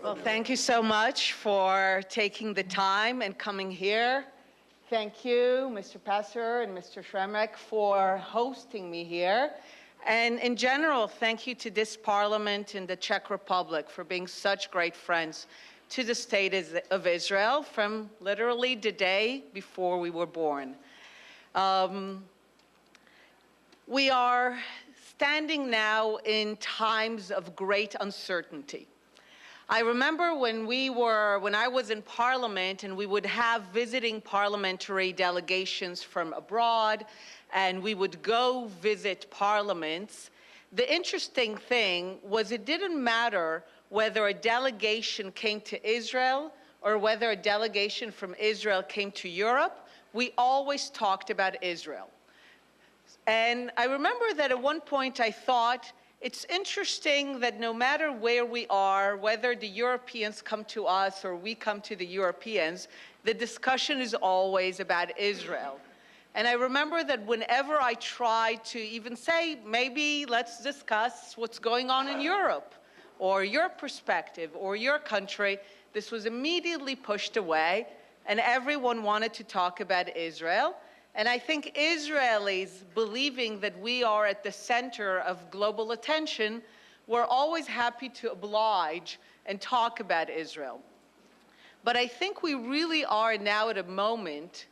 Well, thank you so much for taking the time and coming here. Thank you, Mr. Passer and Mr. Schremek, for hosting me here. And in general, thank you to this Parliament in the Czech Republic for being such great friends to the State of Israel from literally the day before we were born. We are standing now in times of great uncertainty. I remember when I was in Parliament and we would have visiting parliamentary delegations from abroad and we would go visit parliaments. The interesting thing was it didn't matter whether a delegation came to Israel or whether a delegation from Israel came to Europe, we always talked about Israel. And I remember that at one point I thought, it's interesting that no matter where we are, whether the Europeans come to us or we come to the Europeans, the discussion is always about Israel. And I remember that whenever I tried to even say, maybe let's discuss what's going on in Europe, or your perspective, or your country, this was immediately pushed away, and everyone wanted to talk about Israel. And I think Israelis, believing that we are at the center of global attention, were always happy to oblige and talk about Israel. But I think we really are now at a moment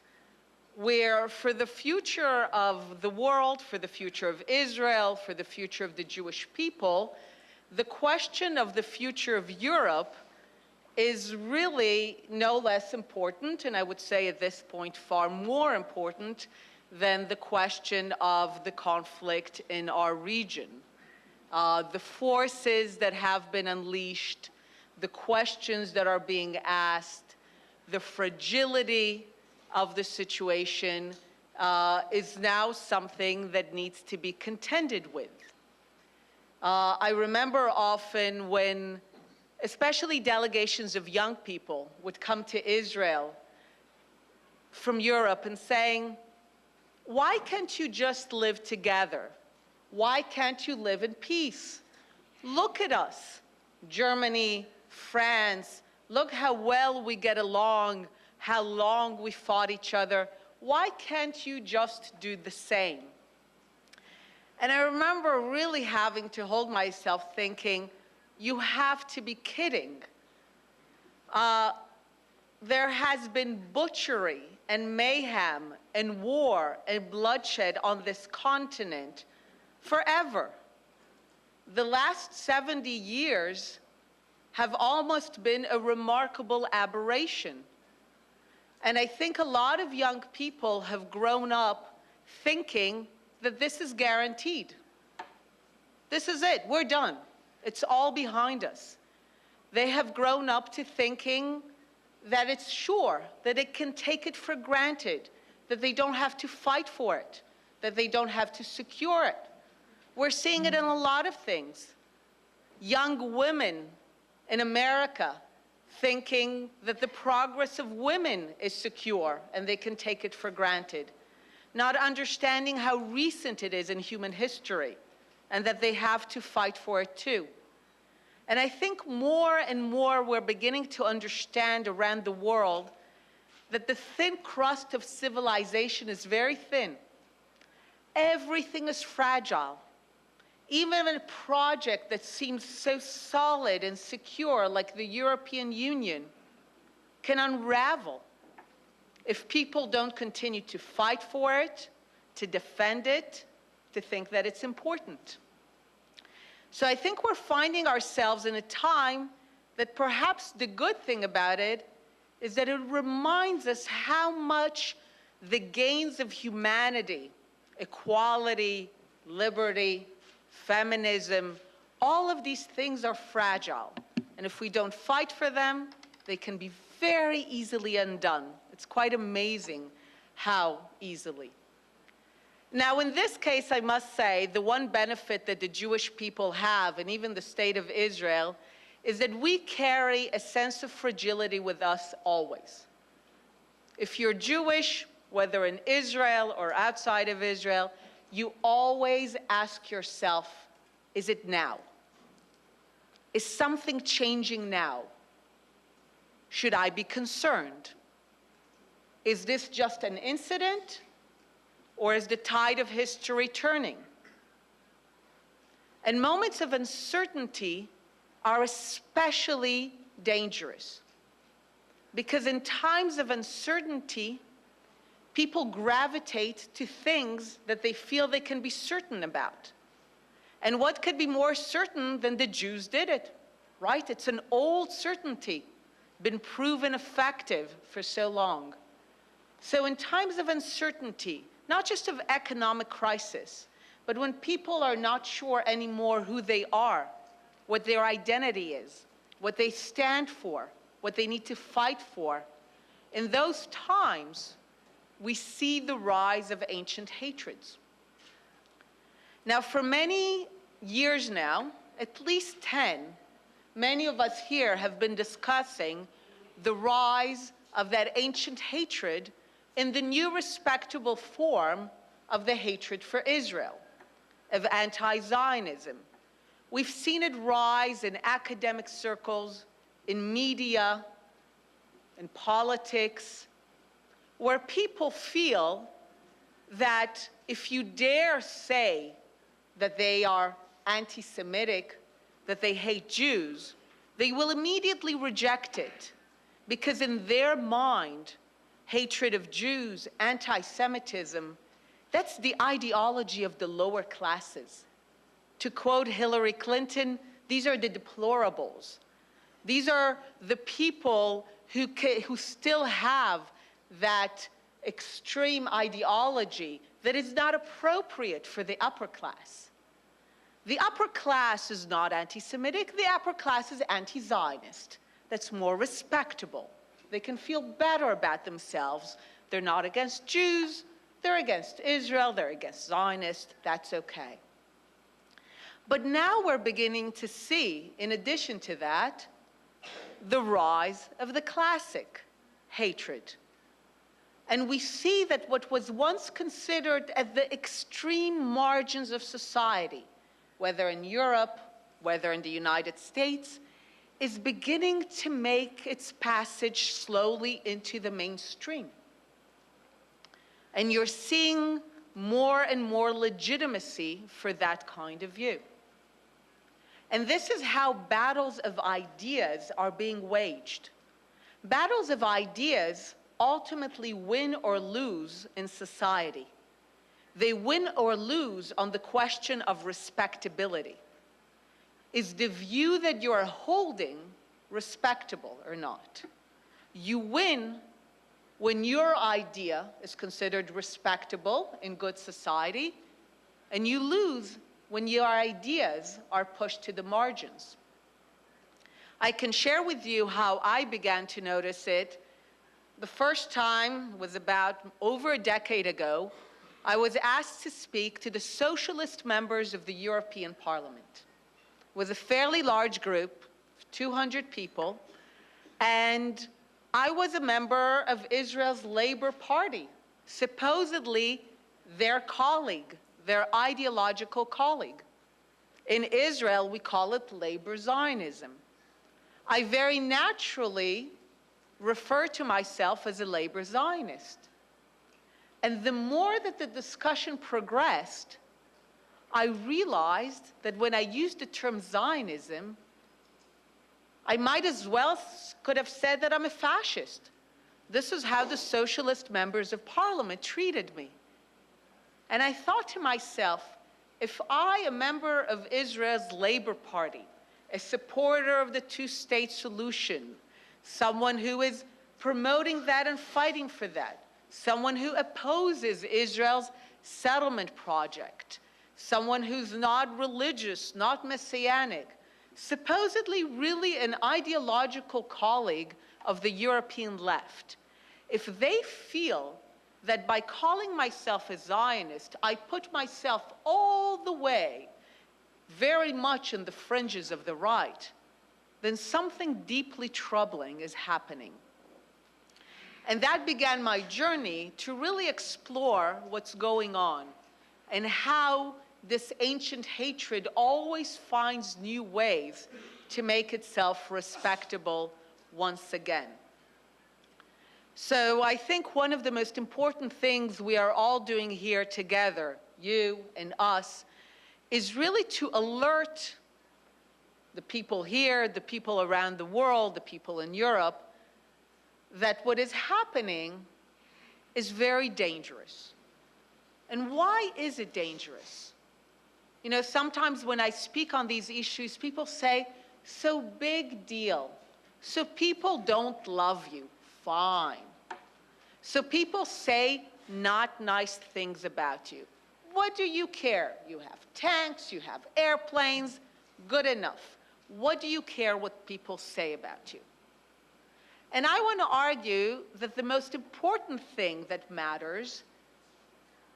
where for the future of the world, for the future of Israel, for the future of the Jewish people, the question of the future of Europe is really no less important, and I would say at this point far more important than the question of the conflict in our region. The forces that have been unleashed, the questions that are being asked, the fragility of the situation is now something that needs to be contended with. I remember often when especially delegations of young people would come to Israel from Europe and saying, why can't you just live together? Why can't you live in peace? Look at us, Germany, France, look how well we get along, how long we fought each other. Why can't you just do the same? And I remember really having to hold myself thinking, you have to be kidding. There has been butchery and mayhem and war and bloodshed on this continent forever. The last 70 years have almost been a remarkable aberration. And I think a lot of young people have grown up thinking that this is guaranteed. This is it, we're done. It's all behind us. They have grown up to thinking that it's sure, that it can take it for granted, that they don't have to fight for it, that they don't have to secure it. We're seeing it in a lot of things. Young women in America thinking that the progress of women is secure and they can take it for granted, not understanding how recent it is in human history, and that they have to fight for it too. And I think more and more we're beginning to understand around the world that the thin crust of civilization is very thin. Everything is fragile. Even a project that seems so solid and secure like the European Union can unravel if people don't continue to fight for it, to defend it, to think that it's important. So I think we're finding ourselves in a time that perhaps the good thing about it is that it reminds us how much the gains of humanity, equality, liberty, feminism, all of these things are fragile. And if we don't fight for them, they can be very easily undone. It's quite amazing how easily. Now, in this case, I must say, the one benefit that the Jewish people have, and even the State of Israel, is that we carry a sense of fragility with us always. If you're Jewish, whether in Israel or outside of Israel, you always ask yourself, is it now? Is something changing now? Should I be concerned? Is this just an incident, or is the tide of history turning? And moments of uncertainty are especially dangerous, because in times of uncertainty, people gravitate to things that they feel they can be certain about. And what could be more certain than the Jews did it, right? It's an old certainty, been proven effective for so long. So in times of uncertainty, not just of economic crisis, but when people are not sure anymore who they are, what their identity is, what they stand for, what they need to fight for, in those times, we see the rise of ancient hatreds. Now, for many years now, at least 10, many of us here have been discussing the rise of that ancient hatred in the new respectable form of the hatred for Israel, of anti-Zionism. We've seen it rise in academic circles, in media, in politics, where people feel that if you dare say that they are anti-Semitic, that they hate Jews, they will immediately reject it, because in their mind, hatred of Jews, anti-Semitism, that's the ideology of the lower classes. To quote Hillary Clinton, these are the deplorables. These are the people who still have that extreme ideology that is not appropriate for the upper class. The upper class is not anti-Semitic. The upper class is anti-Zionist. That's more respectable. They can feel better about themselves. They're not against Jews. They're against Israel. They're against Zionists. That's okay. But now we're beginning to see, in addition to that, the rise of the classic hatred. And we see that what was once considered at the extreme margins of society, whether in Europe, whether in the United States, is beginning to make its passage slowly into the mainstream. And you're seeing more and more legitimacy for that kind of view. And this is how battles of ideas are being waged. Battles of ideas ultimately win or lose in society. They win or lose on the question of respectability. Is the view that you are holding respectable or not? You win when your idea is considered respectable in good society, and you lose when your ideas are pushed to the margins. I can share with you how I began to notice it. The first time was about over a decade ago. I was asked to speak to the socialist members of the European Parliament. It was a fairly large group, 200 people, and I was a member of Israel's Labor Party, supposedly their colleague, their ideological colleague. In Israel, we call it labor Zionism. I very naturally refer to myself as a labor Zionist. And the more that the discussion progressed, I realized that when I used the term Zionism, I might as well could have said that I'm a fascist. This is how the socialist members of parliament treated me. And I thought to myself, if I, a member of Israel's Labor Party, a supporter of the two-state solution, someone who is promoting that and fighting for that, someone who opposes Israel's settlement project, someone who's not religious, not messianic, supposedly really an ideological colleague of the European left, if they feel that by calling myself a Zionist, I put myself all the way very much in the fringes of the right, then something deeply troubling is happening. And that began my journey to really explore what's going on and how this ancient hatred always finds new ways to make itself respectable once again. So I think one of the most important things we are all doing here together, you and us, is really to alert the people here, the people around the world, the people in Europe, that what is happening is very dangerous. And why is it dangerous? You know, sometimes when I speak on these issues, people say, so big deal. So people don't love you. Fine. So people say not nice things about you. What do you care? You have tanks, you have airplanes, good enough. What do you care what people say about you? And I want to argue that the most important thing that matters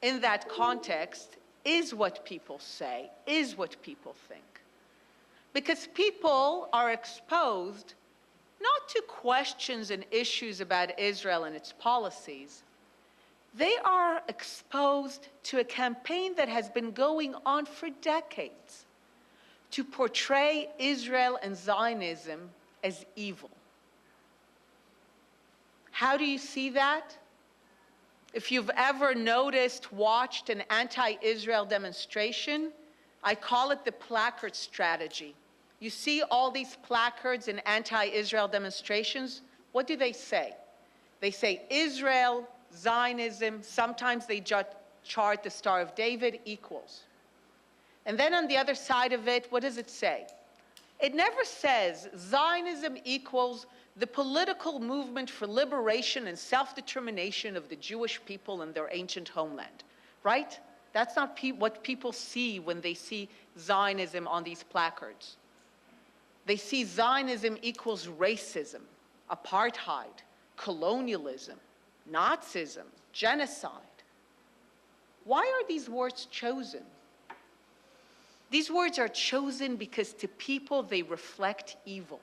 in that context is what people say, is what people think. Because people are exposed not to questions and issues about Israel and its policies. They are exposed to a campaign that has been going on for decades to portray Israel and Zionism as evil. How do you see that? If you've ever noticed, watched an anti-Israel demonstration, I call it the placard strategy. You see all these placards in anti-Israel demonstrations, what do they say? They say Israel, Zionism, sometimes they chart the Star of David equals. And then on the other side of it, what does it say? It never says Zionism equals the political movement for liberation and self-determination of the Jewish people in their ancient homeland, right? That's not what people see when they see Zionism on these placards. They see Zionism equals racism, apartheid, colonialism, Nazism, genocide. Why are these words chosen? These words are chosen because to people they reflect evil.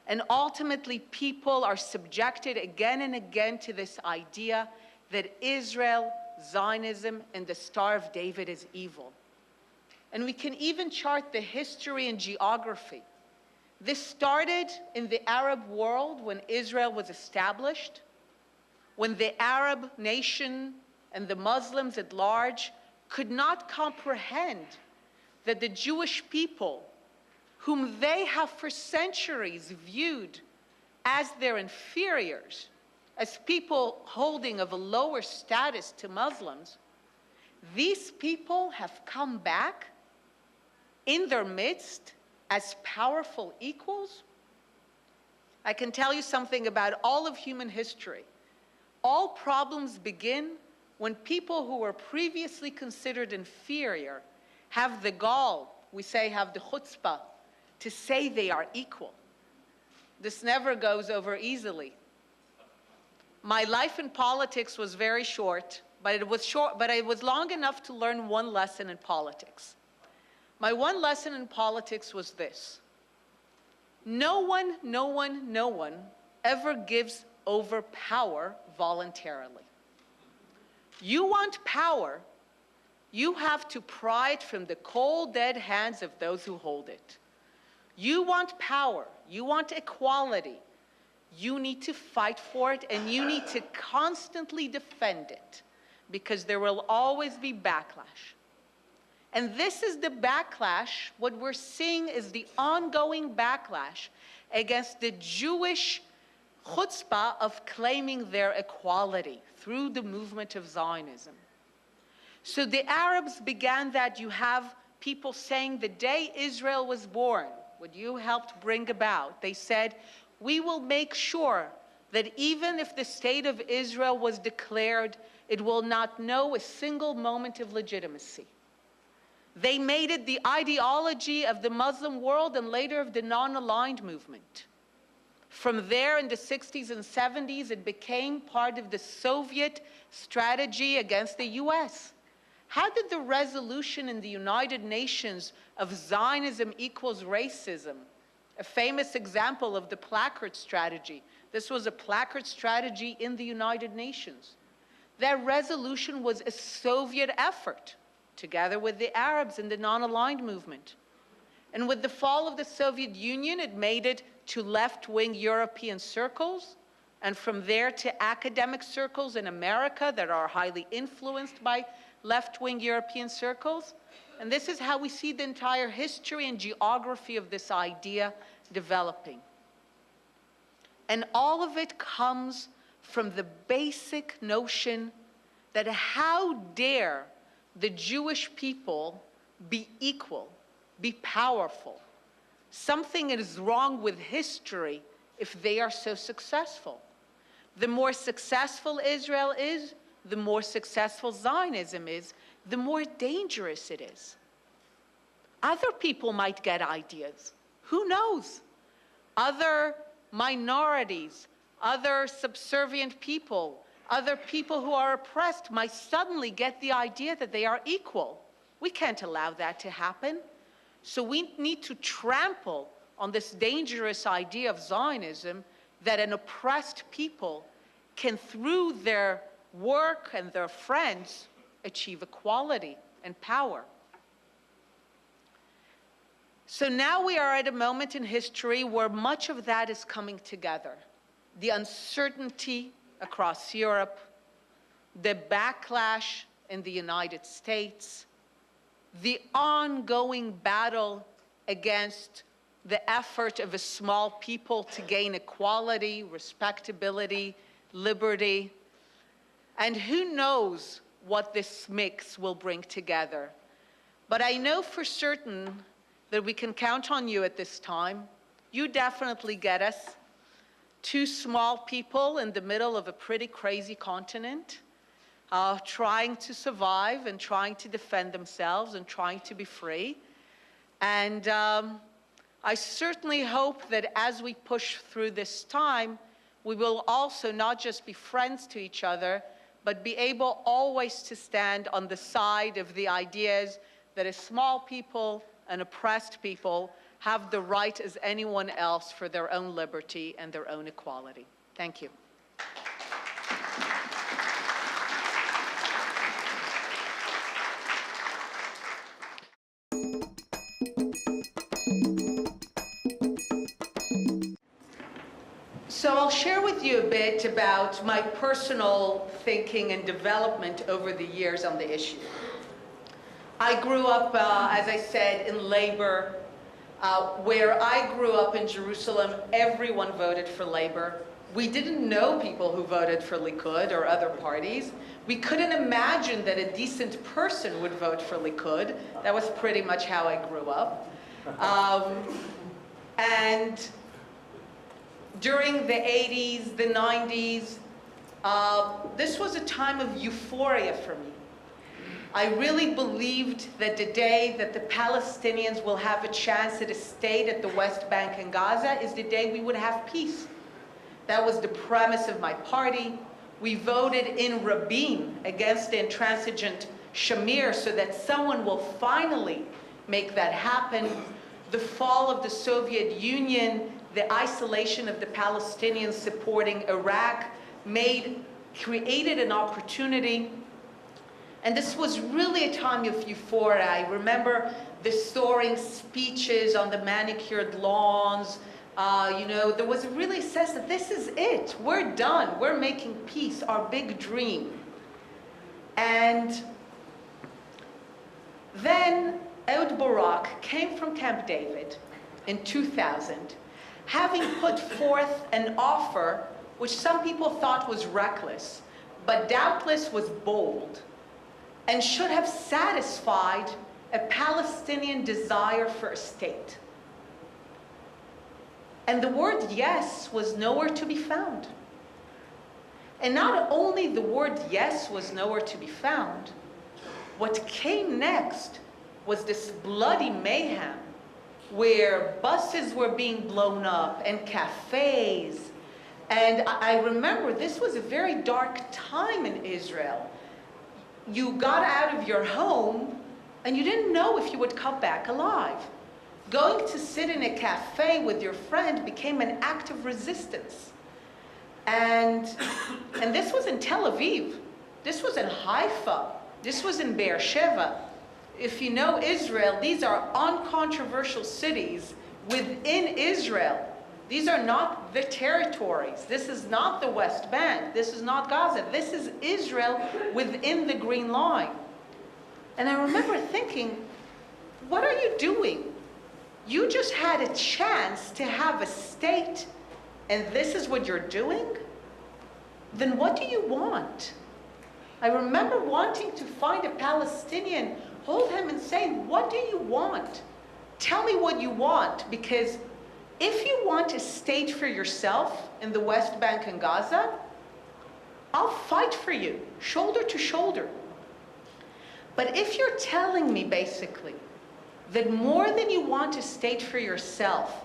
And ultimately people are subjected again and again to this idea that Israel, Zionism, and the Star of David is evil. And we can even chart the history and geography. This started in the Arab world when Israel was established, when the Arab nation and the Muslims at large could not comprehend that the Jewish people, whom they have for centuries viewed as their inferiors, as people holding of a lower status to Muslims, these people have come back in their midst as powerful equals. I can tell you something about all of human history. All problems begin when people who were previously considered inferior have the gall, we say have the chutzpah, to say they are equal. This never goes over easily. My life in politics was very short, but it was long enough to learn one lesson in politics. My one lesson in politics was this: no one ever gives over power voluntarily. You want power, you have to pry it from the cold, dead hands of those who hold it. You want power, you want equality, you need to fight for it, and you need to constantly defend it, because there will always be backlash. And this is the backlash. What we're seeing is the ongoing backlash against the Jewish chutzpah of claiming their equality through the movement of Zionism. So the Arabs began that. You have people saying the day Israel was born, what you helped bring about, they said, we will make sure that even if the state of Israel was declared, it will not know a single moment of legitimacy. They made it the ideology of the Muslim world and later of the non-aligned movement. From there in the 60s and 70s, it became part of the Soviet strategy against the US. How did the resolution in the United Nations of Zionism equals racism, a famous example of the placard strategy? This was a placard strategy in the United Nations. That resolution was a Soviet effort. together with the Arabs in the non-aligned movement. And with the fall of the Soviet Union, it made it to left-wing European circles, and from there to academic circles in America that are highly influenced by left-wing European circles. And this is how we see the entire history and geography of this idea developing. And all of it comes from the basic notion that how dare the Jewish people be equal, be powerful? Something is wrong with history if they are so successful. The more successful Israel is, the more successful Zionism is, the more dangerous it is. Other people might get ideas. Who knows? Other minorities, other subservient people, other people who are oppressed might suddenly get the idea that they are equal. We can't allow that to happen. So we need to trample on this dangerous idea of Zionism that an oppressed people can, through their work and their friends, achieve equality and power. So now we are at a moment in history where much of that is coming together. The uncertainty across Europe, the backlash in the United States, the ongoing battle against the effort of a small people to gain equality, respectability, liberty, and who knows what this mix will bring together. But I know for certain that we can count on you at this time. You definitely get us. Two small people in the middle of a pretty crazy continent, trying to survive and trying to defend themselves and trying to be free. And I certainly hope that as we push through this time, we will also not just be friends to each other, but be able always to stand on the side of the ideas that a small people and oppressed people have the right as anyone else for their own liberty and their own equality. Thank you. So I'll share with you a bit about my personal thinking and development over the years on the issue. I grew up, as I said, in labor. Where I grew up in Jerusalem, everyone voted for Labor. We didn't know people who voted for Likud or other parties. We couldn't imagine that a decent person would vote for Likud. That was pretty much how I grew up. And during the 80s, the 90s, this was a time of euphoria for me. I really believed that the day that the Palestinians will have a chance at a state at the West Bank and Gaza is the day we would have peace. That was the premise of my party. We voted in Rabin against the intransigent Shamir so that someone will finally make that happen. The fall of the Soviet Union, the isolation of the Palestinians supporting Iraq created an opportunity. And this was really a time of euphoria. I remember the soaring speeches on the manicured lawns. There was really a sense that this is it. We're done. We're making peace, our big dream. And then Ehud Barak came from Camp David in 2000, having put forth an offer which some people thought was reckless, but doubtless was bold, and should have satisfied a Palestinian desire for a state. And the word yes was nowhere to be found. And not only the word yes was nowhere to be found, what came next was this bloody mayhem where buses were being blown up and cafes. And I remember this was a very dark time in Israel. You got out of your home and you didn't know if you would come back alive. Going to sit in a cafe with your friend became an act of resistance. And this was in Tel Aviv. This was in Haifa. This was in Beersheba. if you know Israel, these are uncontroversial cities within Israel. These are not the territories. This is not the West Bank. This is not Gaza. This is Israel within the Green Line. And I remember thinking, what are you doing? You just had a chance to have a state, and this is what you're doing? Then what do you want? I remember wanting to find a Palestinian, hold him and say, what do you want? Tell me what you want, because if you want a state for yourself in the West Bank and Gaza, I'll fight for you, shoulder to shoulder. But if you're telling me, basically, that more than you want a state for yourself,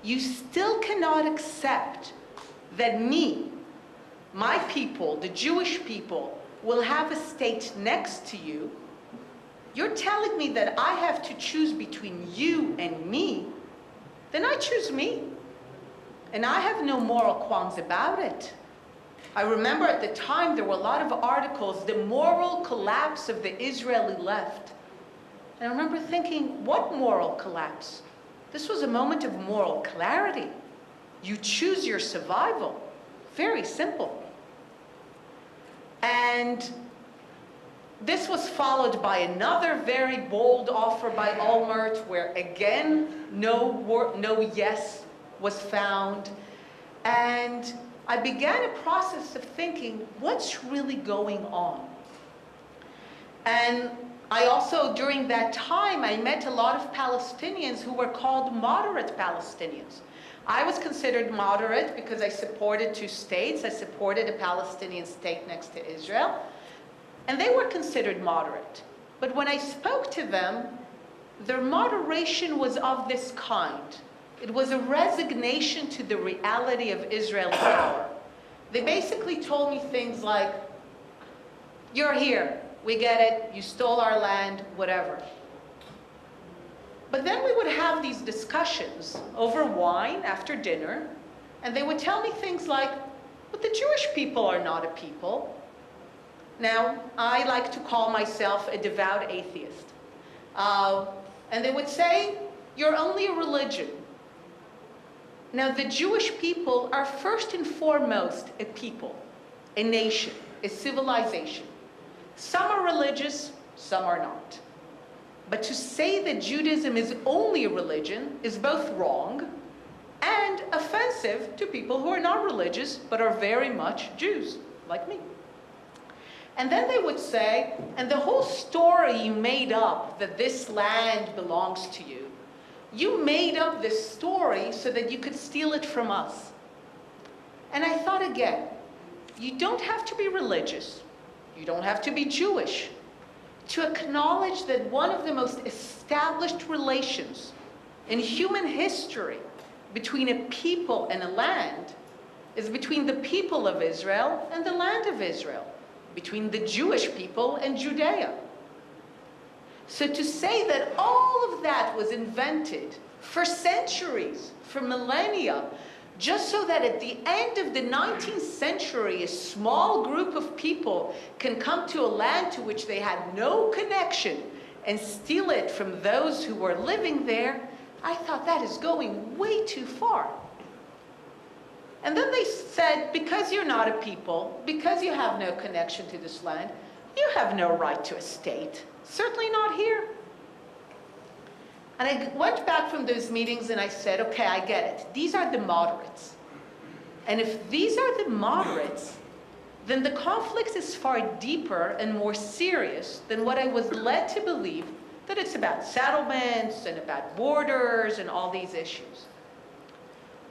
you still cannot accept that me, my people, the Jewish people, will have a state next to you, you're telling me that I have to choose between you and me, then I choose me. And I have no moral qualms about it. I remember at the time there were a lot of articles, the moral collapse of the Israeli left. And I remember thinking, what moral collapse? This was a moment of moral clarity. You choose your survival. Very simple. And this was followed by another very bold offer by Olmert, where again, no yes was found. And I began a process of thinking, what's really going on? And I also, during that time, I met a lot of Palestinians who were called moderate Palestinians. I was considered moderate because I supported two states. I supported a Palestinian state next to Israel. And they were considered moderate. But when I spoke to them, their moderation was of this kind. It was a resignation to the reality of Israeli power. They basically told me things like, you're here, we get it, you stole our land, whatever. But then we would have these discussions over wine after dinner, and they would tell me things like, but the Jewish people are not a people. Now, I like to call myself a devout atheist. And they would say, you're only a religion. Now, the Jewish people are first and foremost a people, a nation, a civilization. Some are religious, some are not. But to say that Judaism is only a religion is both wrong and offensive to people who are not religious but are very much Jews, like me. And then they would say, and the whole story you made up that this land belongs to you, you made up this story so that you could steal it from us. And I thought again, you don't have to be religious, you don't have to be Jewish, to acknowledge that one of the most established relations in human history between a people and a land is between the people of Israel and the land of Israel, between the Jewish people and Judea. So to say that all of that was invented for centuries, for millennia, just so that at the end of the 19th century, a small group of people can come to a land to which they had no connection and steal it from those who were living there, I thought that is going way too far. And then they said, because you're not a people, because you have no connection to this land, you have no right to a state. Certainly not here. And I went back from those meetings and I said, okay, I get it. These are the moderates. And if these are the moderates, then the conflict is far deeper and more serious than what I was led to believe, that it's about settlements and about borders and all these issues.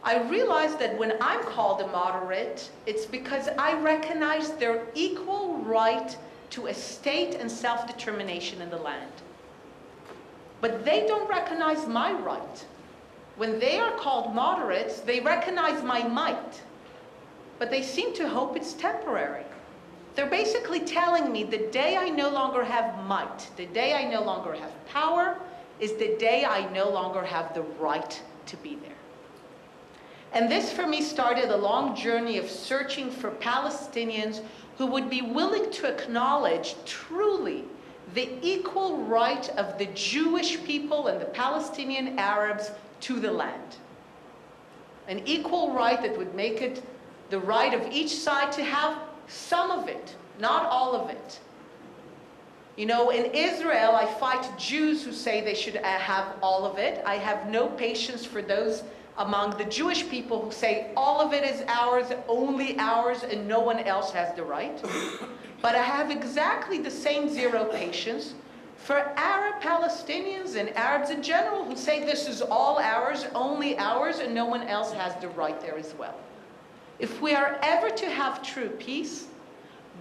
I realized that when I'm called a moderate, it's because I recognize their equal right to a state and self-determination in the land. But they don't recognize my right. When they are called moderates, they recognize my might. But they seem to hope it's temporary. They're basically telling me the day I no longer have might, the day I no longer have power, is the day I no longer have the right to be there. And this for me started a long journey of searching for Palestinians who would be willing to acknowledge truly the equal right of the Jewish people and the Palestinian Arabs to the land. An equal right that would make it the right of each side to have some of it, not all of it. You know, in Israel, I fight Jews who say they should have all of it. I have no patience for those among the Jewish people who say all of it is ours, only ours, and no one else has the right. But I have exactly the same zero patience for Arab Palestinians and Arabs in general who say this is all ours, only ours, and no one else has the right there as well. If we are ever to have true peace,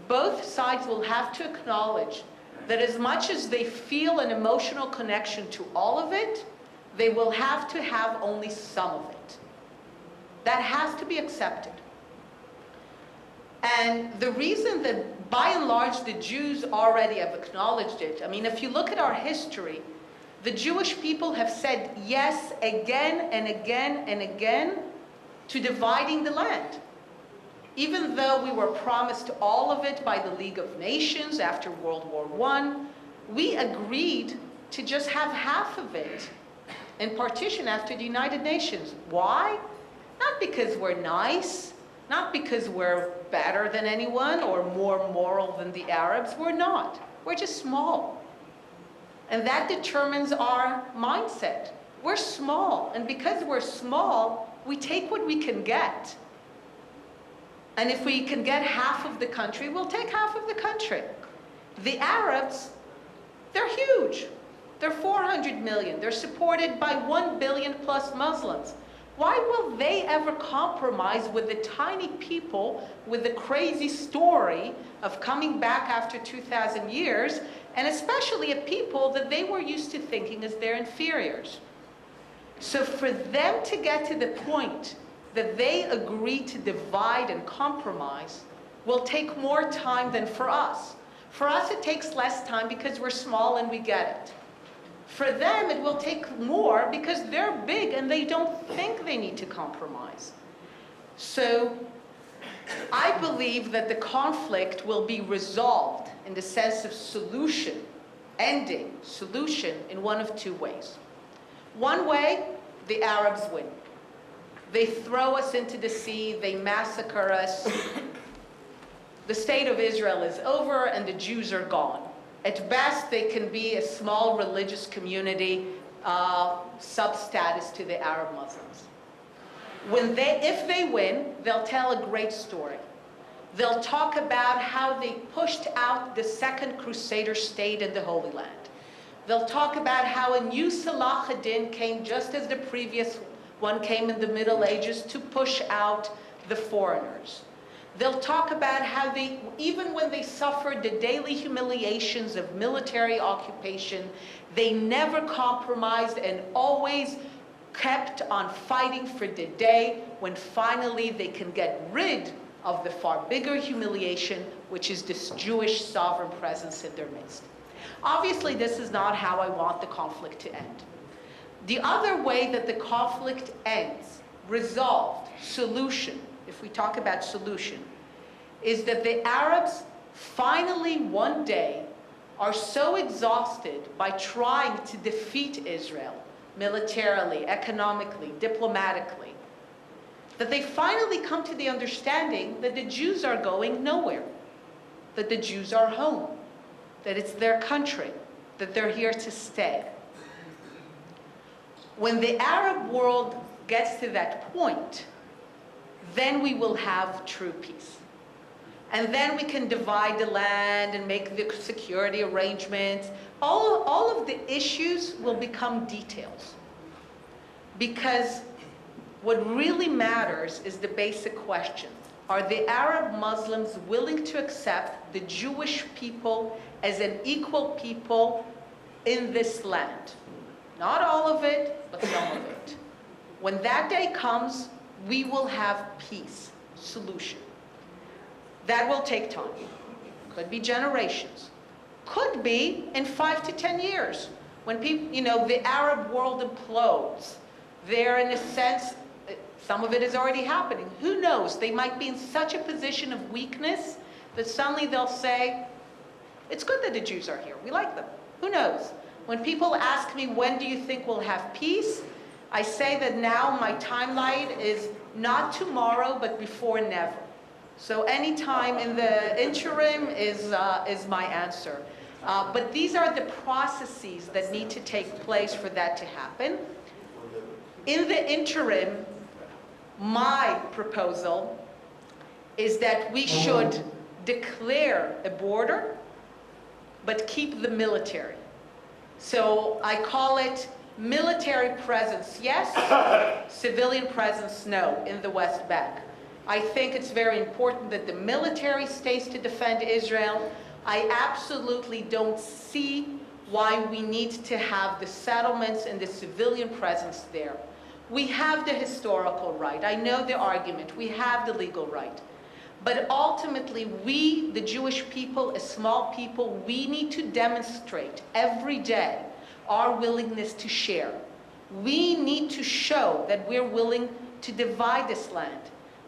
both sides will have to acknowledge that as much as they feel an emotional connection to all of it, they will have to have only some of it. That has to be accepted. And the reason that, by and large, the Jews already have acknowledged it, I mean, if you look at our history, the Jewish people have said yes again and again and again to dividing the land. Even though we were promised all of it by the League of Nations after World War I, we agreed to just have half of it and partition after the United Nations. Why? Not because we're nice, not because we're better than anyone or more moral than the Arabs. We're not. We're just small. And that determines our mindset. We're small, and because we're small, we take what we can get. And if we can get half of the country, we'll take half of the country. The Arabs, they're huge. They're 400 million. They're supported by 1 billion plus Muslims. Why will they ever compromise with the tiny people with the crazy story of coming back after 2,000 years, and especially a people that they were used to thinking as their inferiors? So for them to get to the point that they agree to divide and compromise will take more time than for us. For us, it takes less time because we're small and we get it. For them, it will take more because they're big and they don't think they need to compromise. So I believe that the conflict will be resolved in the sense of solution, ending, solution, in one of two ways. One way, the Arabs win. They throw us into the sea, they massacre us. The state of Israel is over and the Jews are gone. At best, they can be a small religious community, sub-status to the Arab Muslims. If they win, they'll tell a great story. They'll talk about how they pushed out the second Crusader state in the Holy Land. They'll talk about how a new Salah ad-Din came just as the previous one came in the Middle Ages to push out the foreigners. They'll talk about how they, even when they suffered the daily humiliations of military occupation, they never compromised and always kept on fighting for the day when finally they can get rid of the far bigger humiliation, which is this Jewish sovereign presence in their midst. Obviously, this is not how I want the conflict to end. The other way that the conflict ends, resolved, solution, if we talk about solution, is that the Arabs finally one day are so exhausted by trying to defeat Israel militarily, economically, diplomatically, that they finally come to the understanding that the Jews are going nowhere, that the Jews are home, that it's their country, that they're here to stay. When the Arab world gets to that point, then we will have true peace. And then we can divide the land and make the security arrangements. All of the issues will become details. Because what really matters is the basic question. Are the Arab Muslims willing to accept the Jewish people as an equal people in this land? Not all of it, but some of it. When that day comes, we will have peace, solution. That will take time. Could be generations. Could be in 5 to 10 years. When people, the Arab world implodes. They're in a sense, some of it is already happening. Who knows? They might be in such a position of weakness that suddenly they'll say, It's good that the Jews are here. We like them. Who knows? When people ask me, when do you think we'll have peace? I say that now my timeline is not tomorrow, but before never. So any time in the interim is my answer. But these are the processes that need to take place for that to happen. In the interim, my proposal is that we should declare a border, but keep the military. So I call it military presence, yes, civilian presence, no, in the West Bank. I think it's very important that the military stays to defend Israel. I absolutely don't see why we need to have the settlements and the civilian presence there. We have the historical right. I know the argument. We have the legal right. But ultimately, we, the Jewish people, a small people, we need to demonstrate every day our willingness to share. We need to show that we're willing to divide this land,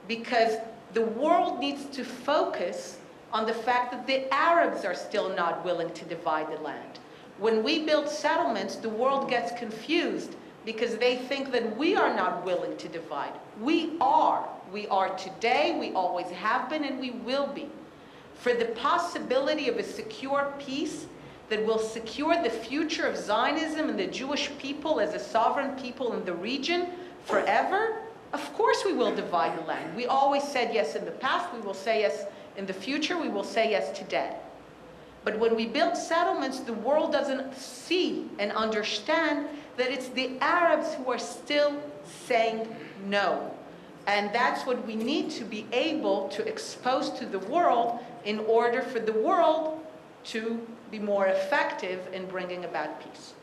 because the world needs to focus on the fact that the Arabs are still not willing to divide the land. When we build settlements, the world gets confused because they think that we are not willing to divide. We are. We are today, we always have been, and we will be. For the possibility of a secure peace that will secure the future of Zionism and the Jewish people as a sovereign people in the region forever, of course we will divide the land. We always said yes in the past, we will say yes in the future, we will say yes today. But when we build settlements, the world doesn't see and understand that it's the Arabs who are still saying no. And that's what we need to be able to expose to the world in order for the world to be more effective in bringing about peace.